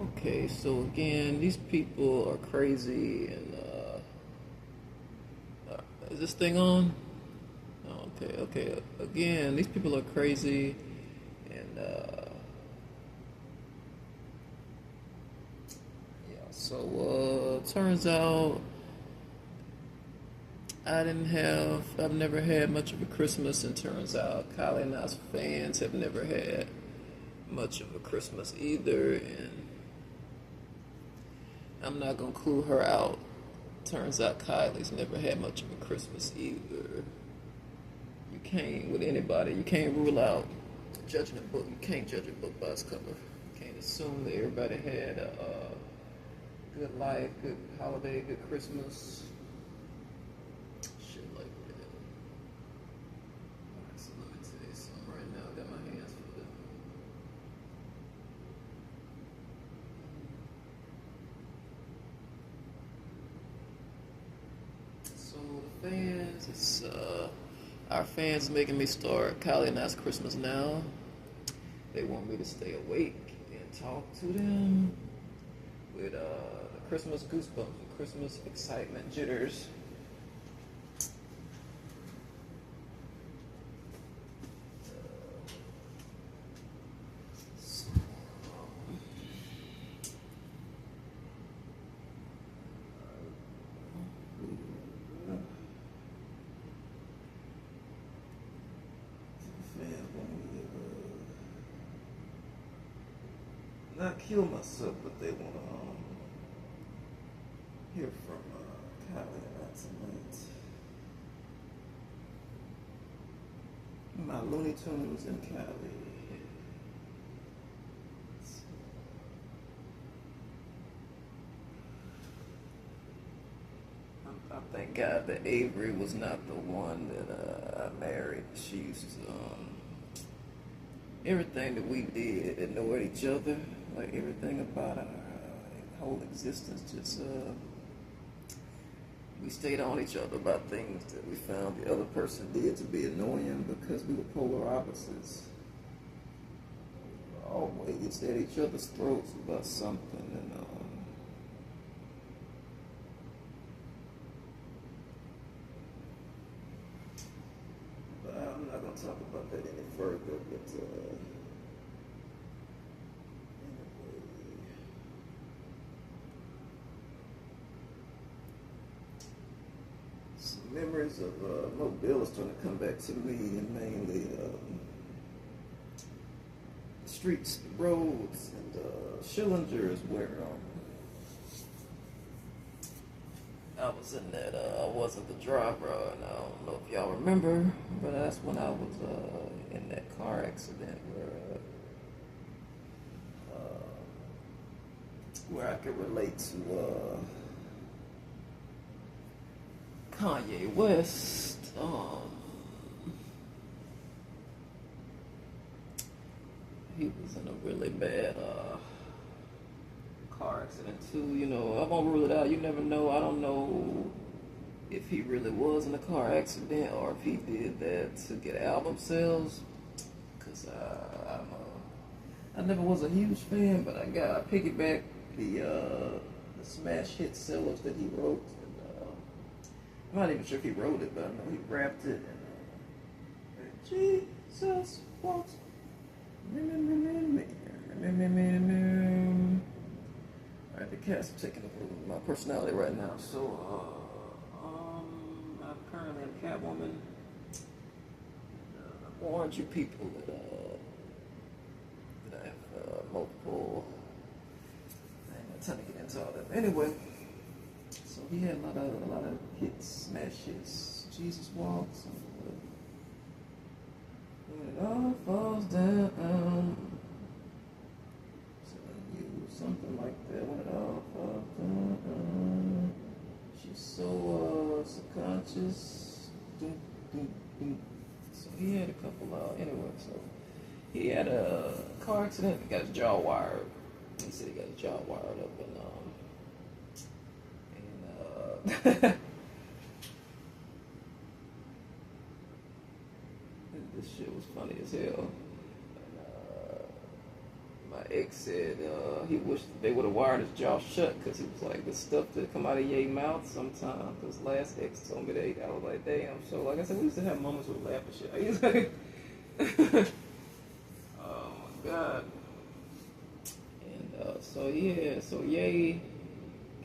Okay, so again, these people are crazy, and is this thing on? Oh, okay, okay. Again, these people are crazy, and yeah. So turns out I've never had much of a Christmas, and turns out Kylie and I's fans have never had much of a Christmas either, and I'm not gonna clue her out. Turns out Kylie's never had much of a Christmas either. You can't with anybody. You can't rule out judging a book. You can't judge a book by its cover. You can't assume that everybody had a good life, good holiday, good Christmas, shit like that. Alright, so let me tell you something right now. I got my hands full. So the fans, it's our fans making me start Kylie and I's Christmas now. They want me to stay awake and talk to them with the Christmas goosebumps, the Christmas excitement jitters. Not kill myself, but they want to hear from Kylie and I tonight. My Looney Tunes and Kylie. I thank God that Avery was not the one that I married. She used to, everything that we did ignored each other. Like everything about our whole existence just, we stayed on each other about things that we found the other person did to be annoying because we were polar opposites. Always at each other's throats about something, and but I'm not gonna talk about that any further. But anyway, some memories of Mobile is starting to come back to me, and mainly the streets, the roads, and Schillinger is where I was in that. I wasn't the driver, and I don't know if y'all remember, but that's when I was in that car accident where I could relate to Kanye West. He was in a really bad car accident too. You know, I won't rule it out. You never know. I don't know if he really was in a car accident or if he did that to get album sales. Cause I never was a huge fan, but I piggyback the smash hit sellers that he wrote. And, I'm not even sure if he wrote it, but I know he rapped it. And Jesus walks. Alright, the cats are taking over my personality right now. So, I'm currently a Catwoman. I warned you people that I have multiple. I ain't got time to get into all that. Anyway, so he had a lot of hits, smash hits. Jesus walks. When it all falls down, something like that. When it all falls down, she's so subconscious. So he had a couple. Anyway, so he had a car accident. He got his jaw wired. He said he got his jaw wired up, and this shit was funny as hell. My ex said he wished they would have wired his jaw shut because he was like, the stuff that come out of your mouth sometimes. His last ex told me that. I was like, damn. So, like I said, we used to have moments with laugh and shit. I used to, oh my God. And so, yeah, so Ye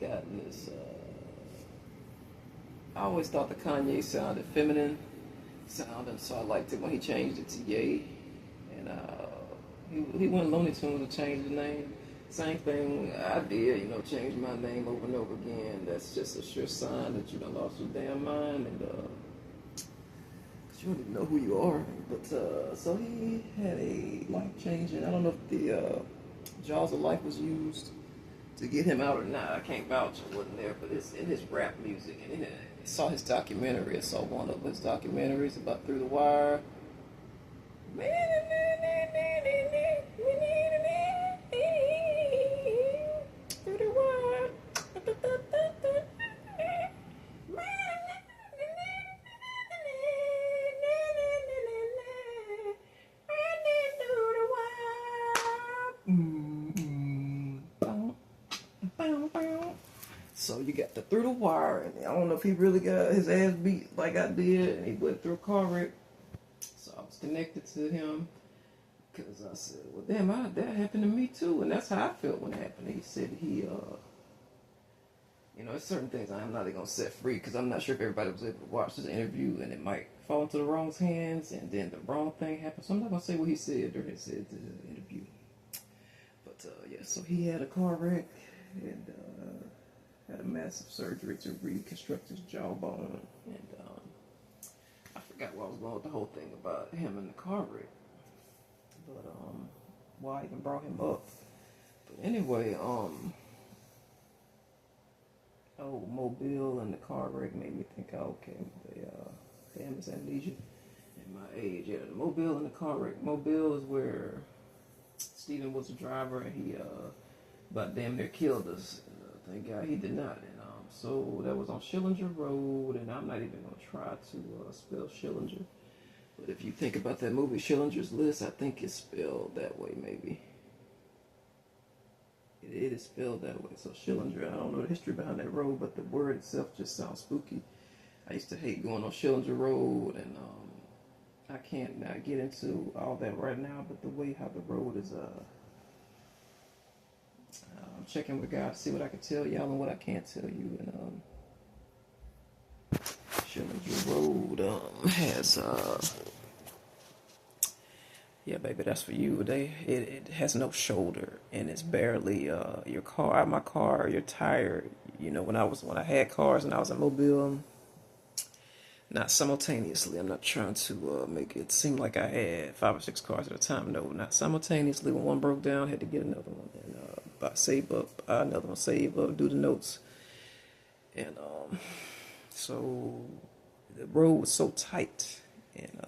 got this. I always thought the Kanye sounded feminine sounding, so I liked it when he changed it to Ye. And he went Looney Tunes to change the name. Same thing I did, change my name over and over again. That's just a sure sign that you done lost your damn mind, and cause you don't even know who you are. But so he had a life changing. I don't know if the Jaws of Life was used to get him out or not. I can't vouch, I wasn't there, but it's in his rap music. And I saw his documentary. I saw one of his documentaries about Through the Wire. Through the Wire. So you got the Through the Wire, and I don't know if he really got his ass beat like I did, and he went through a car wreck. So I was connected to him because I said, well, damn, that happened to me too, and that's how I felt when it happened. He said there's certain things I'm not going to set free because I'm not sure if everybody was able to watch this interview, and it might fall into the wrong hands, and then the wrong thing happened. So I'm not going to say what he said during the interview. But yeah, so he had a car wreck and had a massive surgery to reconstruct his jawbone, and I forgot where I was going with the whole thing about him and the car wreck, but why I even brought him up. But anyway, Mobile and the car wreck made me think, okay, damn, it's amnesia at my age. Yeah, the Mobile and the car wreck. Mobile is where Steven was the driver, and he about damn near killed us. Thank God he did not. And so that was on Schillinger Road, and I'm not even going to try to spell Schillinger. But if you think about that movie, Schillinger's List, I think it's spelled that way, maybe. It is spelled that way. So Schillinger, I don't know the history behind that road, but the word itself just sounds spooky. I used to hate going on Schillinger Road, and I can't get into all that right now, but the way how the road is... I'm checking with God to see what I can tell y'all and what I can't tell you. And Schillinger Road has yeah, baby, that's for you. It has no shoulder, and it's barely your car. My car, your tire. When I had cars and I was in Mobile, not simultaneously. I'm not trying to make it seem like I had 5 or 6 cars at a time. No, not simultaneously. When one broke down, I had to get another one, and save up another one, save up, do the notes, and so the road was so tight, and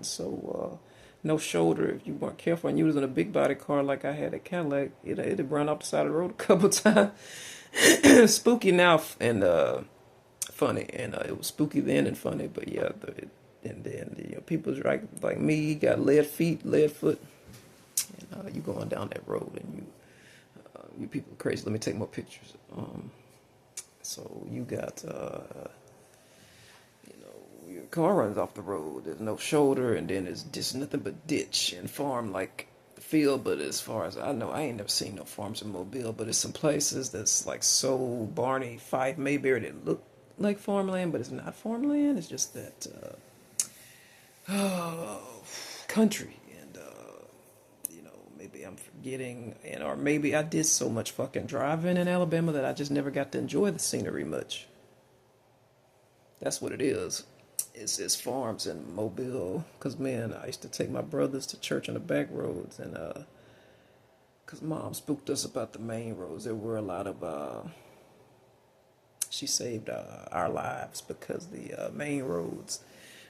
so no shoulder. If you weren't careful and you was in a big body car like I had a Cadillac, it'd run off the side of the road a couple times. Spooky now and funny, and it was spooky then and funny. But yeah, and then people like me got lead feet, lead foot, and you going down that road, and you people are crazy. Let me take more pictures. So you got your car runs off the road. There's no shoulder, and then it's just nothing but ditch and farm like field. But as far as I know, I ain't never seen no farms in Mobile. But it's some places that's like so Barney, Fife, Mayberry that look like farmland, but it's not farmland. It's just that country, and maybe I'm forgetting, or maybe I did so much fucking driving in Alabama that I just never got to enjoy the scenery much. That's what it is. It's farms in Mobile, cause man, I used to take my brothers to church on the back roads, and cause mom spooked us about the main roads. There were a lot of she saved our lives because the main roads,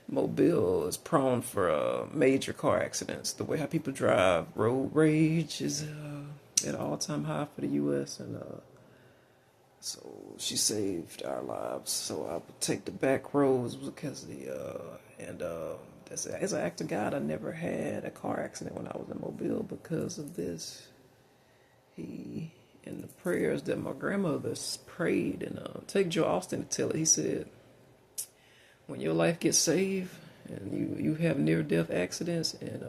Mobile is prone for major car accidents. The way how people drive, road rage is at an all-time high for the U.S. and so she saved our lives. So I would take the back roads because as an act of God, I never had a car accident when I was in Mobile because of this. He and the prayers that my grandmother prayed, and take Joe Austin to tell it. He said, when your life gets saved and you have near death accidents and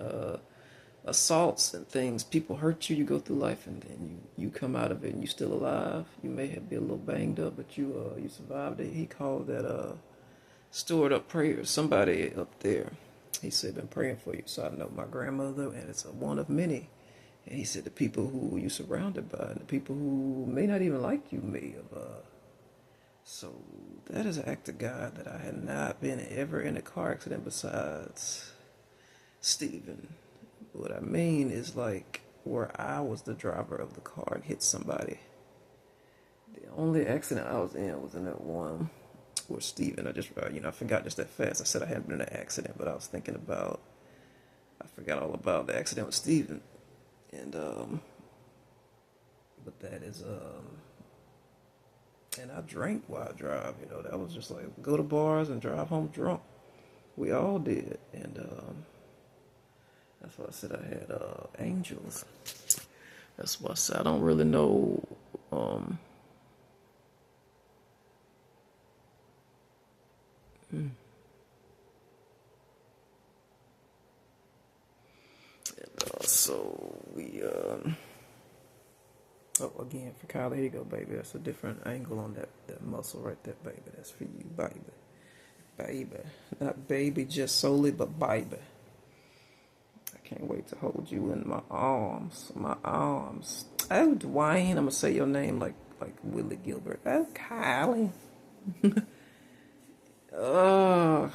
assaults and things, people hurt you, you go through life and then you come out of it and you still alive. You may have been a little banged up, but you survived it. He called that stored up prayers. Somebody up there, he said, been praying for you. So I know my grandmother, and it's one of many. And he said the people who you surrounded by, and the people who may not even like you may have. So that is an act of God that I had not been ever in a car accident besides Stephen. What I mean is like where I was the driver of the car and hit somebody. The only accident I was in that one with Stephen. I forgot just that fast. I said I hadn't been in an accident, but I was thinking about, I forgot all about the accident with Stephen. And, but that is, and I drank while I drive, that was just like go to bars and drive home drunk. We all did. And, that's why I said I had, angels. That's why I said I don't really know, so we, oh, again, for Kyle, here you go, baby. That's a different angle on that muscle right there, baby. That's for you, baby. Baby. Not baby just solely, but baby. I can't wait to hold you in my arms. My arms. Oh, Dwayne, I'm going to say your name like Willie Gilbert. Oh, Kylie. Oh.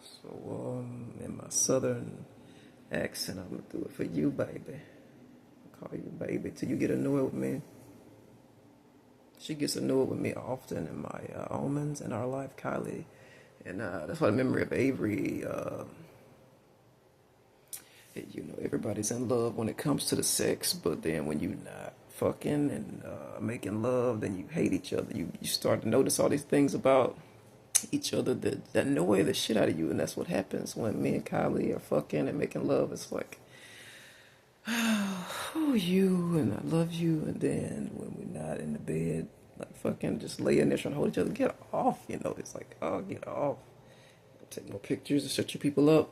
So, in my southern accent, I'm going to do it for you, baby. Call you baby till you get annoyed with me. She gets annoyed with me often in my omens in our life, Kylie. And that's why the memory of Avery, everybody's in love when it comes to the sex, but then when you're not fucking and making love, then you hate each other. You start to notice all these things about each other that annoy the shit out of you, and that's what happens when me and Kylie are fucking and making love. It's like, oh, you, and I love you, and then when we're not in the bed, like fucking just laying there trying to hold each other, get off, it's like, oh, get off. Take more pictures and shut you people up.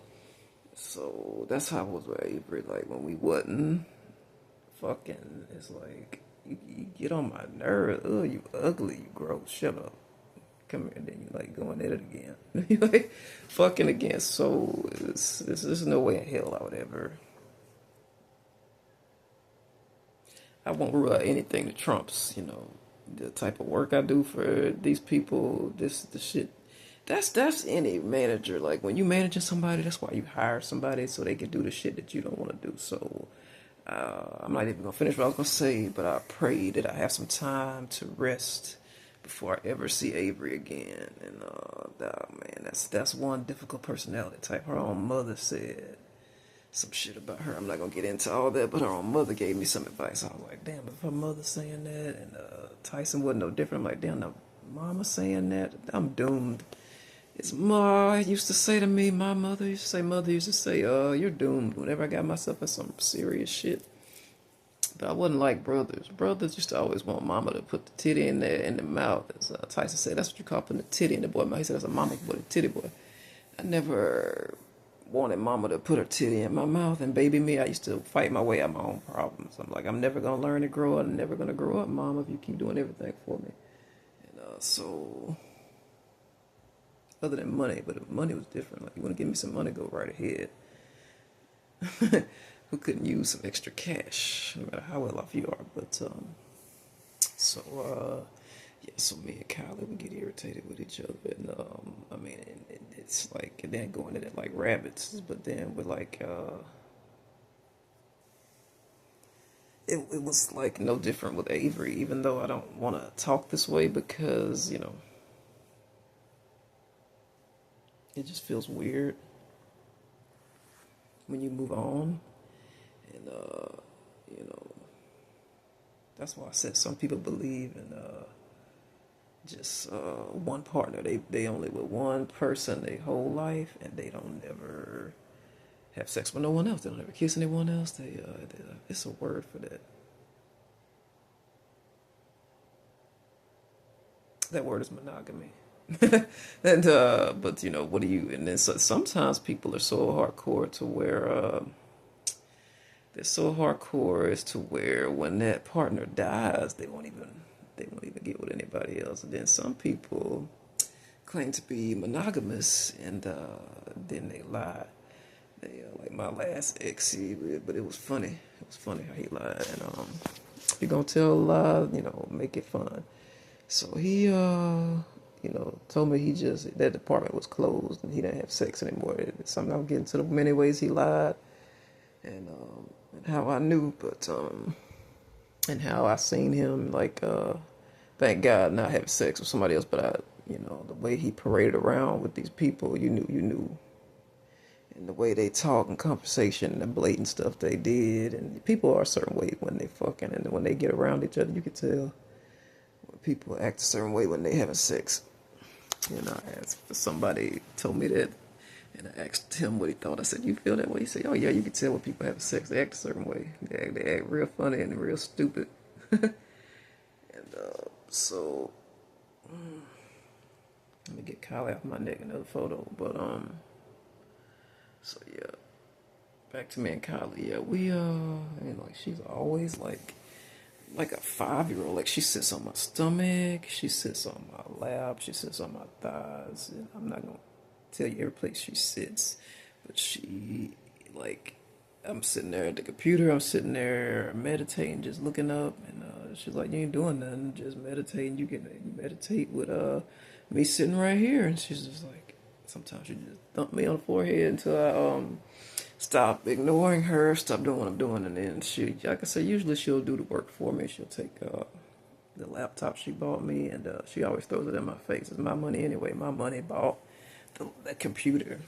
So that's how I was with Avery. Like when we wasn't fucking, it's like you get on my nerves. Oh, you ugly, you gross. Shut up. Come here, and then you like going at it again. You like fucking again. So there's no way in hell I would ever. I won't rule out anything that trumps, the type of work I do for these people. The shit. That's any manager. Like when you managing somebody, that's why you hire somebody so they can do the shit that you don't want to do. So I'm not even gonna finish what I was gonna say, but I pray that I have some time to rest before I ever see Avery again. And man, that's one difficult personality type. Her own mother said some shit about her. I'm not gonna get into all that, but her own mother gave me some advice. I was like, damn, if her mother's saying that, and Tyson wasn't no different. I'm like, damn, no, mama saying that, I'm doomed. His ma used to say to me, my mother used to say, you're doomed whenever I got myself in some serious shit. But I wasn't like brothers. Brothers used to always want mama to put the titty in there in the mouth. As Tyson said, that's what you call putting the titty in the boy mouth. He said, that's a mama boy, the titty boy. I never wanted mama to put her titty in my mouth and baby me. I used to fight my way out of my own problems. I'm like, I'm never going to learn to grow up. I'm never going to grow up, mama, if you keep doing everything for me. And so... other than money, but money was different. Like, you want to give me some money, go right ahead. Who couldn't use some extra cash, no matter how well off you are. But, so me and Kylie, we get irritated with each other. And, it's like, and then going at it like rabbits. But then we're like, it was like no different with Avery, even though I don't want to talk this way because, it just feels weird when you move on. And, that's why I said some people believe in just one partner. They only with one person their whole life, and they don't never have sex with no one else. They don't ever kiss anyone else. It's a word for that. That word is monogamy. And but you know, what do you? And then sometimes people are so hardcore to where they're so hardcore as to where when that partner dies, they won't even get with anybody else. And then some people claim to be monogamous, and then they lie. They like my last ex, but it was funny. It was funny how he lied. And if you're gonna tell a lie, make it fun. So he, told me that department was closed and he didn't have sex anymore. Something I'm getting to the many ways he lied, and how I knew, but and how I seen him thank God not having sex with somebody else, but the way he paraded around with these people, you knew, and the way they talk and conversation and the blatant stuff they did, and people are a certain way when they fucking, and when they get around each other, you can tell when people act a certain way when they having sex. As somebody told me that, and I asked him what he thought. I said, "You feel that way?" He said, "Oh yeah, you can tell when people have sex. They act a certain way. They act real funny and real stupid." And so let me get Kylie off my neck, another photo. But so yeah, back to me and Kylie. Yeah, we she's always like a 5-year-old. Like she sits on my stomach, she sits on my lap, she sits on my thighs. And I'm not gonna tell you every place she sits, but I'm sitting there at the computer, I'm sitting there meditating, just looking up, and she's like, "You ain't doing nothing, just meditating. You meditate with me sitting right here." And she's just like, sometimes she just thump me on the forehead until I stop ignoring her, stop doing what I'm doing, and then like I said, usually she'll do the work for me. She'll take the laptop she bought me, and she always throws it in my face. It's my money anyway. My money bought the computer,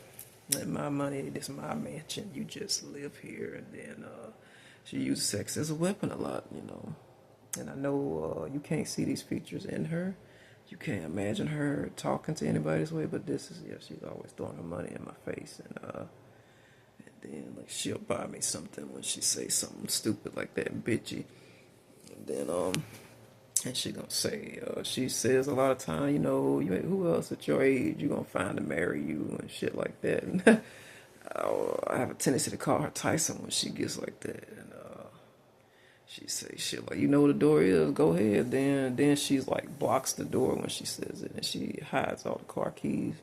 and my money. This is my mansion. You just live here, and then she uses sex as a weapon a lot. And I know you can't see these features in her. You can't imagine her talking to anybody this way, but she's always throwing her money in my face, and then she'll buy me something when she say something stupid like that, bitchy. And then and she gonna say, she says a lot of time, who else at your age you gonna find to marry you and shit like that. And I have a tendency to call her Tyson when she gets like that. And she say shit like, "You know what the door is? Go ahead." Then she's like blocks the door when she says it, and she hides all the car keys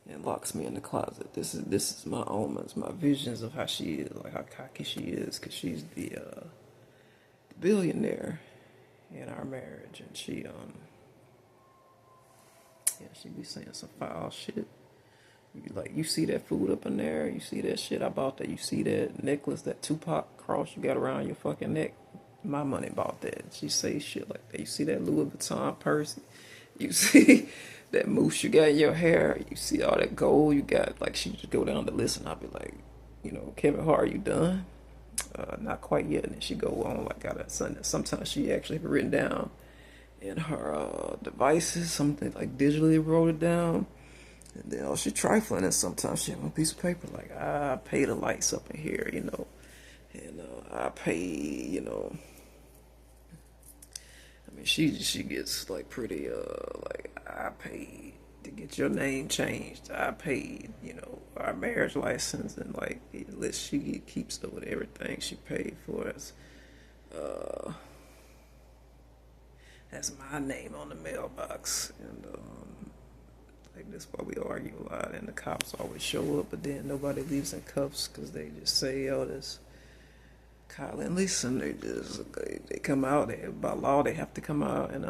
and locks me in the closet. This is my omens, my visions of how she is, like how cocky she is, because she's the billionaire in our marriage, and she be saying some foul shit. You see that food up in there? You see that shit I bought that? You see that necklace, that Tupac cross you got around your fucking neck? My money bought that. She say shit like that. You see that Louis Vuitton purse? You see that mousse you got in your hair? You see all that gold you got? Like, she just go down the list, and I'll be like, Kevin Hart, are you done? Not quite yet. And then she go on like got a Sunday. Sometimes she actually have it written down in her devices, something like digitally wrote it down. And then she trifling, and sometimes she have a piece of paper like, "I pay the lights up in here, and I pay, I mean, she gets like pretty like, "I paid to get your name changed. I paid, our marriage license," and like she keeps up with everything she paid for us. That's my name on the mailbox, and like that's why we argue a lot, and the cops always show up, but then nobody leaves in cuffs because they just say, "Oh, this Kyle and Lisa," and they come out. By law they have to come out, and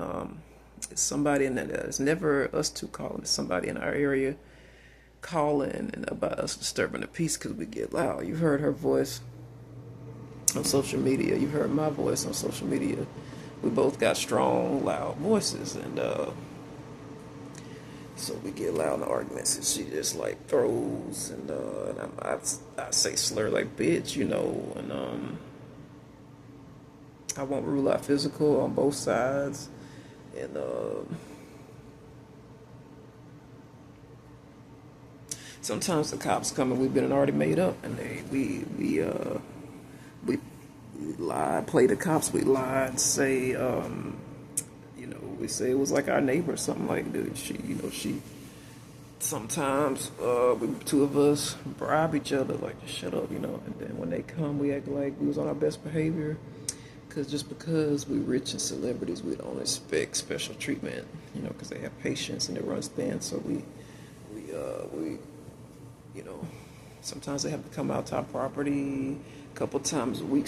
it's somebody in that. It's never us two calling. It's somebody in our area calling and about us disturbing the peace because we get loud. You've heard her voice on social media. You've heard my voice on social media. We both got strong, loud voices, and so we get loud in the arguments, and she just like throws, and I say slur like bitch, and I won't rule out physical on both sides, and sometimes the cops come and we've been already made up, and we lie, play the cops. We lied, say we say it was like our neighbor or something like that. She sometimes we two of us bribe each other like just shut up, and then when they come we act like we was on our best behavior, because we rich and celebrities we don't expect special treatment, because they have patience and they run thin, so we sometimes they have to come out to our property a couple times a week,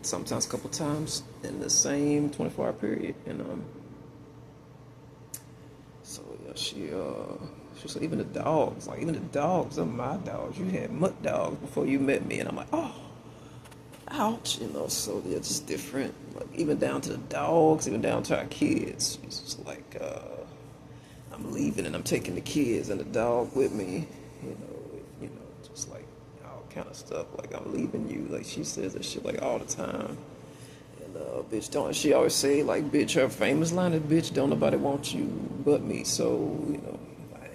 sometimes a couple times in the same 24-hour period, and so yeah, she was like, even the dogs, they're my dogs. You had mutt dogs before you met me, and I'm like, oh, ouch, so yeah, it's just different. Like, even down to the dogs, even down to our kids. It's just like, I'm leaving and I'm taking the kids and the dog with me, just like all kind of stuff. Like, I'm leaving you. Like, she says that shit like all the time. And bitch, don't she always say like, bitch, her famous line is, bitch, don't nobody want you but me. So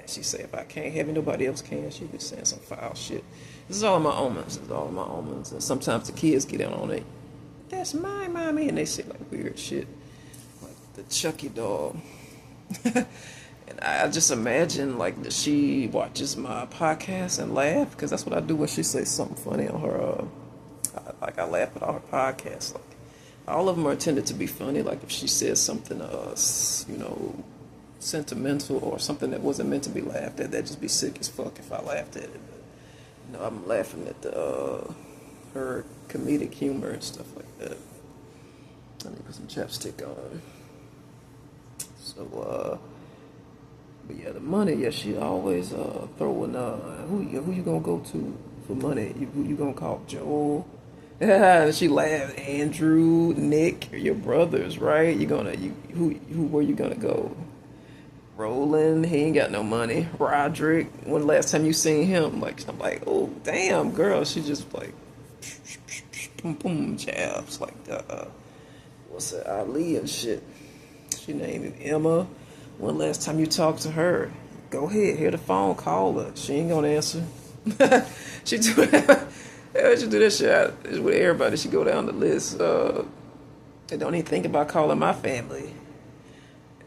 she say, if I can't have you, nobody else can. She be saying some foul shit. This is all of my omens. And sometimes the kids get in on it. That's my mommy. And they say like weird shit. Like the Chucky dog. And I just imagine like that she watches my podcast and laugh. Because that's what I do when she says something funny on her. I laugh at all her podcasts. Like, all of them are intended to be funny. Like if she says something, sentimental or something that wasn't meant to be laughed at, that'd just be sick as fuck if I laughed at it. But I'm laughing at her comedic humor and stuff like that. I need to put some chapstick on. So but yeah, the money, yeah, she always throwing who you gonna go to for money? Who you gonna call? Joel? Yeah, she laughed. Andrew, Nick, your brothers, right? Who where you gonna go? Roland, he ain't got no money. Roderick, when the last time you seen him? Like, I'm like, oh damn, girl, she just like boom boom jabs like what's that, Ali and shit. She named Emma. When last time you talked to her? Go ahead, hear the phone, call her. She ain't gonna answer. She do that shit with everybody. She go down the list. And don't even think about calling my family.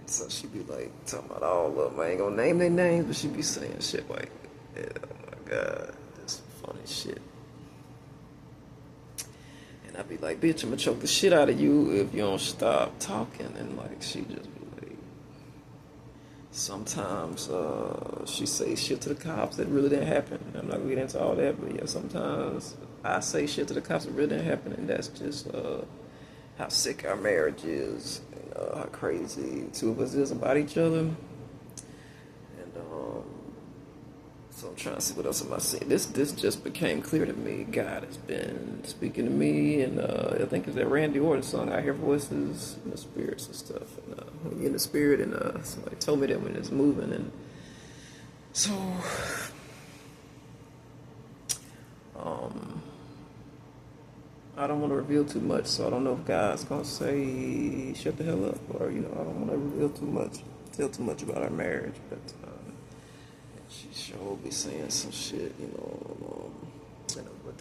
So she be like talking about all of them. I ain't gonna name their names, but she be saying shit like, yeah, oh my god, this funny shit. And I be like, bitch, I'm gonna choke the shit out of you if you don't stop talking. And like, she just be like, sometimes she say shit to the cops that really didn't happen. I'm not gonna get into all that, but yeah, sometimes I say shit to the cops that really didn't happen, and that's just how sick our marriage is. How crazy two of us is about each other. And so I'm trying to see what else am I seeing. This just became clear to me. God has been speaking to me, and I think it's that Randy Orton song, I Hear Voices in the Spirits and stuff. And when you're in the spirit, and somebody told me that when it's moving, and so I don't want to reveal too much, so I don't know if God's gonna say shut the hell up, or I don't want to reveal too much, tell too much about our marriage. But she sure will be saying some shit, But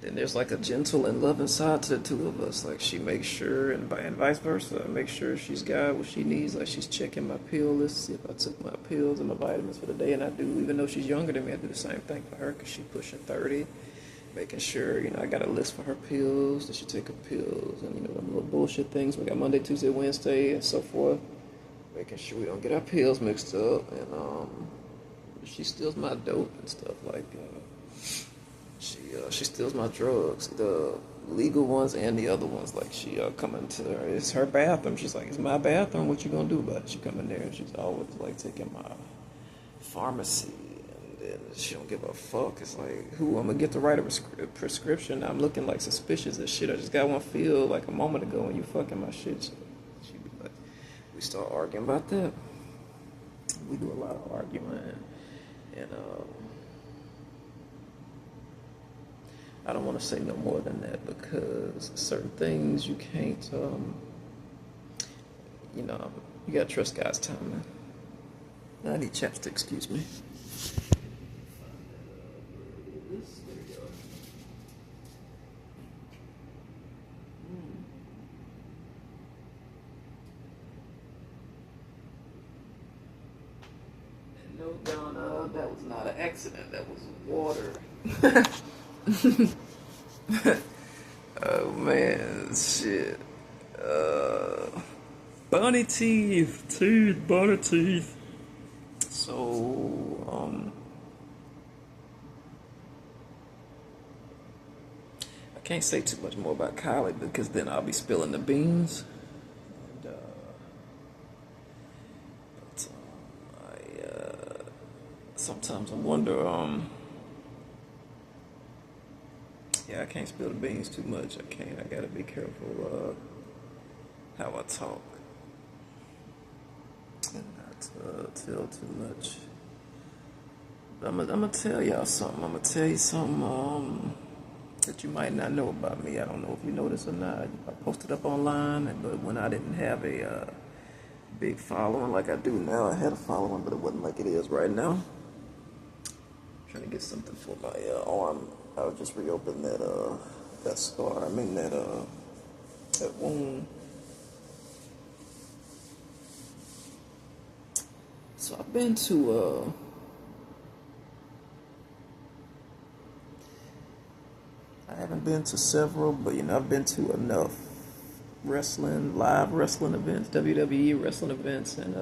then there's like a gentle and loving side to the two of us. Like she makes sure, and vice versa, make sure she's got what she needs. Like she's checking my pill list, see if I took my pills and my vitamins for the day, and I do. Even though she's younger than me, I do the same thing for her because she's pushing 30. Making sure, I got a list for her pills, that she take her pills, and, them little bullshit things. We got Monday, Tuesday, Wednesday, and so forth. Making sure we don't get our pills mixed up, and she steals my dope and stuff. Like, she steals my drugs, the legal ones and the other ones. Like, she come into her, it's her bathroom. She's like, it's my bathroom, what you gonna do about it? She come in there, and she's always, like, taking my pharmacy. And she don't give a fuck. It's like, who? I'm gonna get to write a prescription. I'm looking like suspicious as shit. I just got one feel like a moment ago and you fucking my shit. So she be like, we start arguing about that. We do a lot of arguing, and I don't want to say no more than that because certain things you can't. You gotta trust God's timing. I need chapstick. Excuse me. this. There we go. And no, Donna, that was not an accident. That was water. Oh man, shit. Bunny teeth, butter teeth. So, I can't say too much more about Kylie because then I'll be spilling the beans. And, but sometimes I wonder, yeah, I can't spill the beans too much. I can't. I gotta be careful how I talk and not tell too much. I'm gonna tell y'all something. I'm gonna tell you something that you might not know about me. I don't know if you know this or not. I posted up online, but when I didn't have a big following like I do now, I had a following, but it wasn't like it is right now. I'm trying to get something for my arm. I just reopened that scar. I mean that wound. So I've been to I haven't been to several, but I've been to enough live wrestling events, WWE wrestling events, and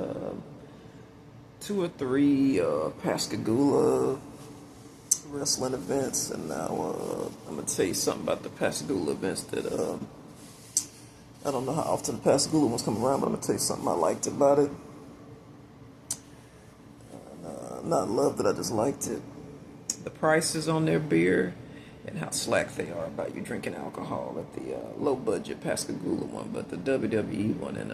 2 or 3 Pascagoula wrestling events. And now I'm gonna tell you something about the Pascagoula events that I don't know how often the Pascagoula ones come around, but I'm gonna tell you something I liked about it. Not love that, I just liked it. The prices on their beer and how slack they are about you drinking alcohol at the low budget Pascagoula one, but the WWE one, and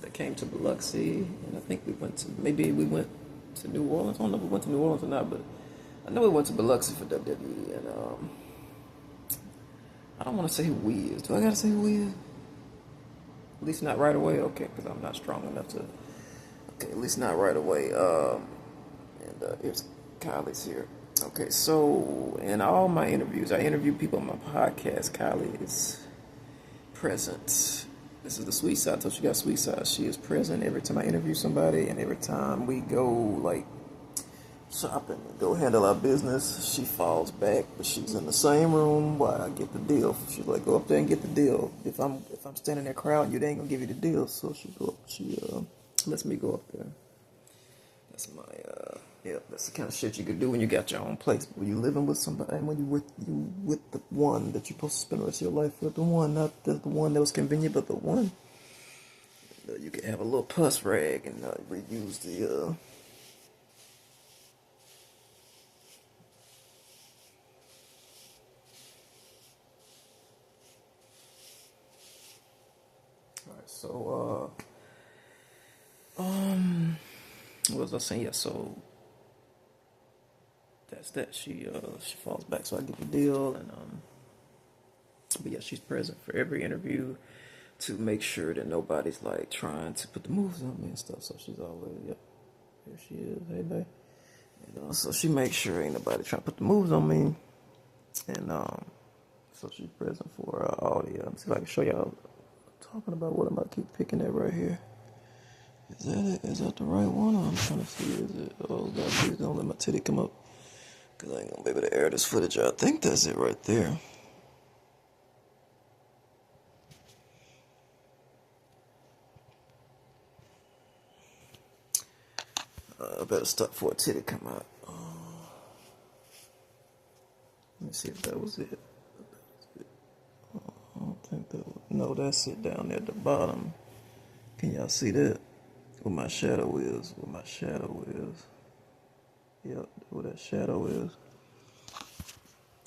that came to Biloxi, and I think we went to New Orleans. I don't know if we went to New Orleans or not, but I know we went to Biloxi for WWE, and I don't want to say who we is. Do I gotta say who we is? At least not right away, okay, because I'm not strong enough to. Okay, at least not right away. And here's Kylie's here. Okay, so in all my interviews, I interview people on my podcast. Kylie is present. This is the sweet side. So she got sweet side. She is present every time I interview somebody, and every time we go like shopping and go handle our business, she falls back, but she's in the same room while I get the deal. She's like, go up there and get the deal. If I'm standing there crowding you, they ain't gonna give you the deal. So she lets me go up there. That's my that's the kind of shit you could do when you got your own place. But when you living with somebody, and when you with the one that you're supposed to spend the rest of your life with, the one, not the one that was convenient, but the one, you can have a little pus rag and reuse the Alright, so what was I saying? Yeah, so that's that. She falls back, so I get the deal, and but yeah, she's present for every interview to make sure that nobody's like trying to put the moves on me and stuff. So she's always, yep, here she is, hey babe. And, so she makes sure ain't nobody trying to put the moves on me, and so she's present for all the. See if I can show y'all. Talking about what am I keep picking at right here? Is that it? Is that the right one? I'm trying to see. Is it? Oh God, please don't let my titty come up, cause I ain't gonna be able to air this footage. I think that's it right there. I better stop before a titty come out. Let me see if that was it. I don't think that was, no, that's it down there at the bottom. Can y'all see that? Where my shadow is. Where my shadow is. Yep, where that shadow is.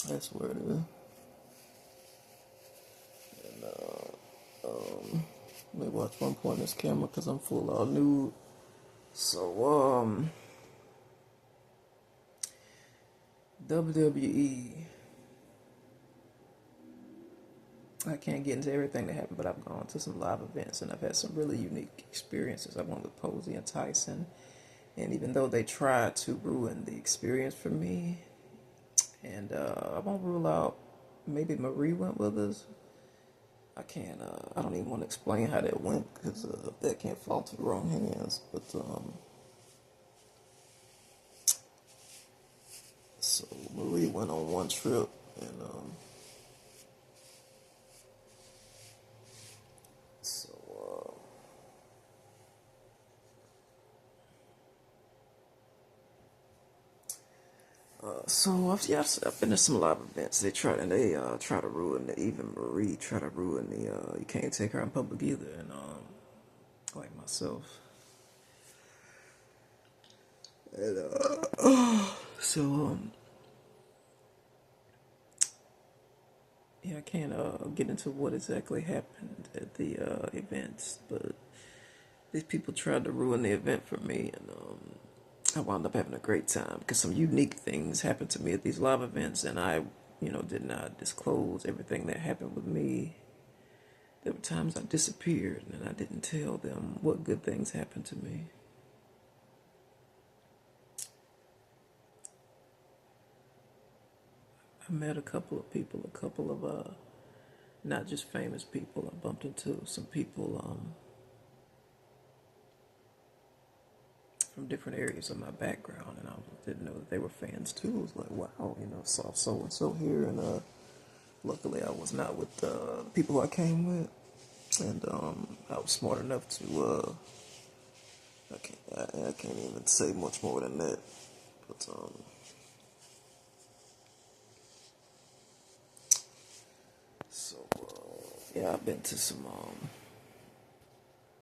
That's where it is. And let me watch one point in this camera because I'm full all nude. So WWE. I can't get into everything that happened, but I've gone to some live events and I've had some really unique experiences. I went with Posey and Tyson, and even though they tried to ruin the experience for me, And I won't rule out maybe Marie went with us. I can't. I don't even want to explain how that went because that can't fall to the wrong hands. But so Marie went on one trip, and so I've been to some live events. They try to ruin the, even Marie try to ruin the you can't take her in public either, and like myself. And so yeah, I can't get into what exactly happened at the events, but these people tried to ruin the event for me, and I wound up having a great time because some unique things happened to me at these live events, and I, did not disclose everything that happened with me. There were times I disappeared, and I didn't tell them what good things happened to me. I met a couple of people, a couple of not just famous people. I bumped into some people from different areas of my background, and I didn't know that they were fans too. I was like, wow, saw so and so here, and luckily I was not with the people who I came with, and I was smart enough to I can't even say much more than that, but so yeah, I've been to some